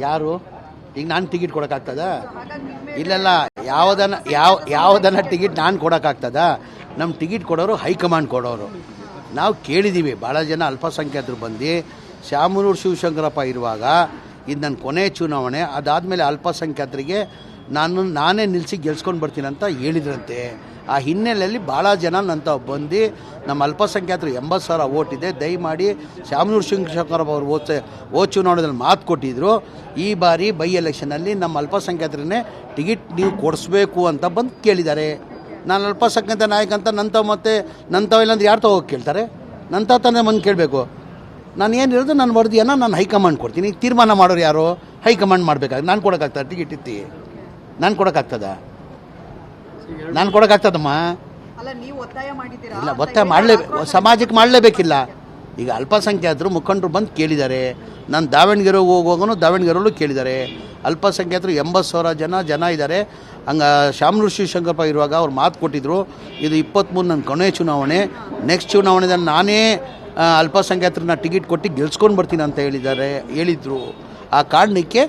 ಯಾರು ಈಗ ನಾನು ಟಿಕೆಟ್ ಕೊಡೋಕ್ಕಾಗ್ತದ? ಇಲ್ಲೆಲ್ಲ ಯಾವುದನ್ನ ಟಿಕೆಟ್ ನಾನು ಕೊಡೋಕ್ಕಾಗ್ತದ? ನಮ್ಮ ಟಿಕೆಟ್ ಕೊಡೋರು ಹೈಕಮಾಂಡ್ ಕೊಡೋರು. ನಾವು ಕೇಳಿದ್ದೀವಿ, ಭಾಳ ಜನ ಅಲ್ಪಸಂಖ್ಯಾತರು ಬಂದು ಶಾಮನೂರು ಶಿವಶಂಕರಪ್ಪ ಇರುವಾಗ ಇದು ನನ್ನ ಕೊನೆ ಚುನಾವಣೆ, ಅದಾದಮೇಲೆ ಅಲ್ಪಸಂಖ್ಯಾತರಿಗೆ ನಾನೇ ನಿಲ್ಲಿಸಿ ಗೆಲ್ಸ್ಕೊಂಡು ಬರ್ತೀನಿ ಅಂತ ಹೇಳಿದ್ರಂತೆ. ಆ ಹಿನ್ನೆಲೆಯಲ್ಲಿ ಭಾಳ ಜನ ನಂತ ಬಂದು ನಮ್ಮ ಅಲ್ಪಸಂಖ್ಯಾತರು 80,000 ಓಟ್ ಇದೆ, ದಯಮಾಡಿ ಶಾಮನೂರು ಶಿವಶಂಕರಪ್ಪ ಅವರು ಓಟ್ ಚುನಾವಣೆಯಲ್ಲಿ ಮಾತು ಕೊಟ್ಟಿದ್ದರು, ಈ ಬಾರಿ ಬೈ ಎಲೆಕ್ಷನಲ್ಲಿ ನಮ್ಮ ಅಲ್ಪಸಂಖ್ಯಾತರನ್ನೇ ಟಿಕೆಟ್ ನೀವು ಕೊಡಿಸ್ಬೇಕು ಅಂತ ಬಂದು ಕೇಳಿದ್ದಾರೆ. ನಾನು ಅಲ್ಪಸಂಖ್ಯಾತ ನಾಯಕ ಅಂತ ನಂತವ ಇಲ್ಲಾಂದ್ರೆ ಯಾರು ಹೋಗಿ ಕೇಳ್ತಾರೆ? ನಂತ ತಾನೇ ಬಂದು ಕೇಳಬೇಕು. ನಾನು ಏನಿರೋದು ನನ್ನ ವರದಿಯನ್ನು ನಾನು ಹೈಕಮಾಂಡ್ ಕೊಡ್ತೀನಿ. ಈಗ ತೀರ್ಮಾನ ಮಾಡೋರು ಯಾರು? ಹೈಕಮಾಂಡ್ ಮಾಡಬೇಕಾದ್ರೆ ನಾನು ಕೊಡೋಕ್ಕಾಗ್ತದೆ? ಟಿಕೆಟ್ ಇತ್ತಿ ನಾನು ಕೊಡೋಕ್ಕಾಗ್ತದ? ನಾನು ಕೊಡೋಕ್ಕಾಗ್ತದಮ್ಮ? ಇಲ್ಲ, ಒತ್ತಾಯ ಸಮಾಜಕ್ಕೆ ಮಾಡಲೇಬೇಕಿಲ್ಲ. ಈಗ ಅಲ್ಪಸಂಖ್ಯಾತರು ಮುಖಂಡರು ಬಂದು ಕೇಳಿದ್ದಾರೆ. ನಾನು ದಾವಣಗೆರೆ ಹೋಗುವಾಗೂ ದಾವಣಗೆರೆಯಲ್ಲೂ ಕೇಳಿದ್ದಾರೆ. ಅಲ್ಪಸಂಖ್ಯಾತರು 80,000 ಜನ ಇದ್ದಾರೆ. ಹಂಗೆ ಶಾಮನೂರು ಶಿವಶಂಕರಪ್ಪ ಇರುವಾಗ ಅವ್ರು ಮಾತು ಕೊಟ್ಟಿದ್ದರು, ಇದು 23 ನನ್ನ ಕೊನೆ ಚುನಾವಣೆ, ನೆಕ್ಸ್ಟ್ ಚುನಾವಣೆದಲ್ಲಿ ನಾನೇ ಅಲ್ಪಸಂಖ್ಯಾತರನ್ನ ಟಿಕೆಟ್ ಕೊಟ್ಟು ಗೆಲ್ಸ್ಕೊಂಡು ಬರ್ತೀನಿ ಅಂತ ಹೇಳಿದರು. ಆ ಕಾರಣಕ್ಕೆ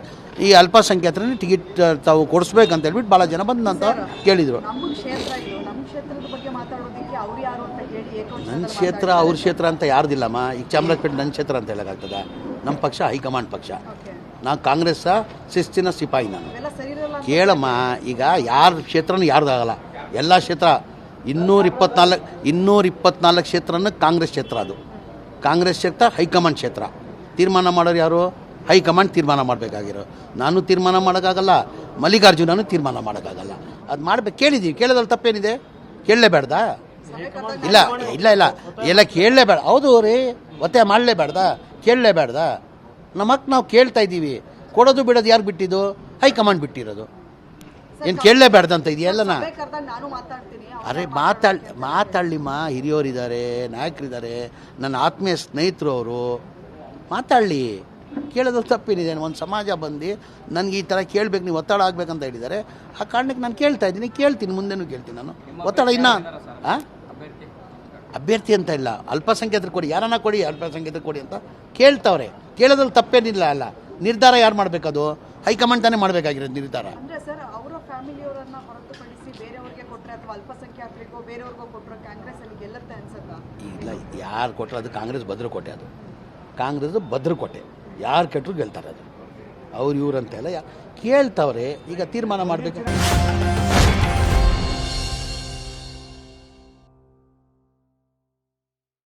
ಈ ಅಲ್ಪಸಂಖ್ಯಾತರನ್ನ ಟಿಕೆಟ್ ತಾವು ಕೊಡಿಸ್ಬೇಕಂತ ಹೇಳ್ಬಿಟ್ಟು ಭಾಳ ಜನ ಬಂದು ಅಂತ ಕೇಳಿದರು. ನನ್ನ ಕ್ಷೇತ್ರ ಅವ್ರ ಕ್ಷೇತ್ರ ಅಂತ ಯಾರ್ದಿಲ್ಲಮ್ಮ. ಈಗ ಚಾಮರಾಜಪೇಟೆ ನನ್ನ ಕ್ಷೇತ್ರ ಅಂತ ಹೇಳೋಕ್ಕಾಗ್ತದ? ನಮ್ಮ ಪಕ್ಷ ಹೈಕಮಾಂಡ್ ಪಕ್ಷ. ನಾನು ಕಾಂಗ್ರೆಸ್ ಶಿಸ್ತಿನ ಸಿಪಾಯಿ. ನಾನು ಕೇಳಮ್ಮ, ಈಗ ಯಾರ ಕ್ಷೇತ್ರನೂ ಯಾರ್ದಾಗಲ್ಲ. ಎಲ್ಲ ಕ್ಷೇತ್ರ 224 ಕ್ಷೇತ್ರನ ಕಾಂಗ್ರೆಸ್ ಕ್ಷೇತ್ರ. ಅದು ಕಾಂಗ್ರೆಸ್ ಕ್ಷೇತ್ರ, ಹೈಕಮಾಂಡ್ ಕ್ಷೇತ್ರ. ತೀರ್ಮಾನ ಮಾಡೋರು ಯಾರು? ಹೈಕಮಾಂಡ್ ತೀರ್ಮಾನ ಮಾಡಬೇಕಾಗಿರೋ. ನಾನು ತೀರ್ಮಾನ ಮಾಡೋಕ್ಕಾಗಲ್ಲ, ಮಲ್ಲಿಕಾರ್ಜುನನು ತೀರ್ಮಾನ ಮಾಡೋಕ್ಕಾಗಲ್ಲ. ಅದು ಮಾಡಬೇಕು. ಕೇಳಿದ್ದೀವಿ, ಕೇಳೋದ್ರಲ್ಲಿ ತಪ್ಪೇನಿದೆ? ಕೇಳಲೇಬೇಡ್ದಾ? ಇಲ್ಲ ಇಲ್ಲ ಇಲ್ಲ ಎಲ್ಲ ಕೇಳಲೇಬೇಡ. ಹೌದು ರೀ, ಒತ್ತಾಯ ಮಾಡಲೇಬೇಡ್ದಾ? ಕೇಳಲೇಬೇಡ್ದಾ? ನಮ್ಮ ಹಕ್ಕು ನಾವು ಕೇಳ್ತಾ ಇದ್ದೀವಿ. ಕೊಡೋದು ಬಿಡೋದು ಯಾರು ಬಿಟ್ಟಿದ್ದು? ಹೈಕಮಾಂಡ್ ಬಿಟ್ಟಿರೋದು. ಏನು ಕೇಳಲೇಬೇಡ್ದಂತ ಇದೆಯಲ್ಲನ? ಅರೆ ಮಾತಾಡಲಿಮ್ಮ, ಹಿರಿಯೋರಿದ್ದಾರೆ, ನಾಯಕರಿದ್ದಾರೆ, ನನ್ನ ಆತ್ಮೀಯ ಸ್ನೇಹಿತರು ಅವರು. ಮಾತಾಡಲಿ, ಕೇಳೋದು ತಪ್ಪೇನಿದೆ? ಒಂದು ಸಮಾಜ ಬಂದು ನನಗೆ ಈ ಥರ ಕೇಳಬೇಕು, ನೀವು ಒತ್ತಡ ಆಗಬೇಕಂತ ಹೇಳಿದ್ದಾರೆ. ಆ ಕಾರಣಕ್ಕೆ ನಾನು ಕೇಳ್ತೀನಿ, ಮುಂದೆನೂ ಕೇಳ್ತೀನಿ. ನಾನು ಒತ್ತಡ ಇನ್ನು ಅಭ್ಯರ್ಥಿ ಅಂತ ಇಲ್ಲ, ಅಲ್ಪಸಂಖ್ಯಾತರು ಕೊಡಿ, ಯಾರನ್ನ ಕೊಡಿ, ಅಲ್ಪಸಂಖ್ಯಾತರು ಕೊಡಿ ಅಂತ ಕೇಳ್ತಾವ್ರೆ. ಕೇಳೋದ್ರಲ್ಲಿ ತಪ್ಪೇನಿಲ್ಲ. ಅಲ್ಲ, ನಿರ್ಧಾರ ಯಾರು ಮಾಡಬೇಕದು? ಹೈಕಮಾಂಡ್ ತಾನೇ ಮಾಡಬೇಕಾಗಿರೋದು ನಿರ್ಧಾರ. ಇಲ್ಲ, ಯಾರು ಕೊಟ್ಟರು ಅದು ಕಾಂಗ್ರೆಸ್ ಭದ್ರಕೋಟೆ. ಅದು ಕಾಂಗ್ರೆಸ್ ಭದ್ರಕೋಟೆ. ಯಾರು ಕೆಟ್ಟರು ಗೆಲ್ತಾರೆ. ಅದು ಅವ್ರು ಇವ್ರು ಅಂತೆಲ್ಲ ಕೇಳ್ತಾವ್ರೆ. ಈಗ ತೀರ್ಮಾನ ಮಾಡಬೇಕು.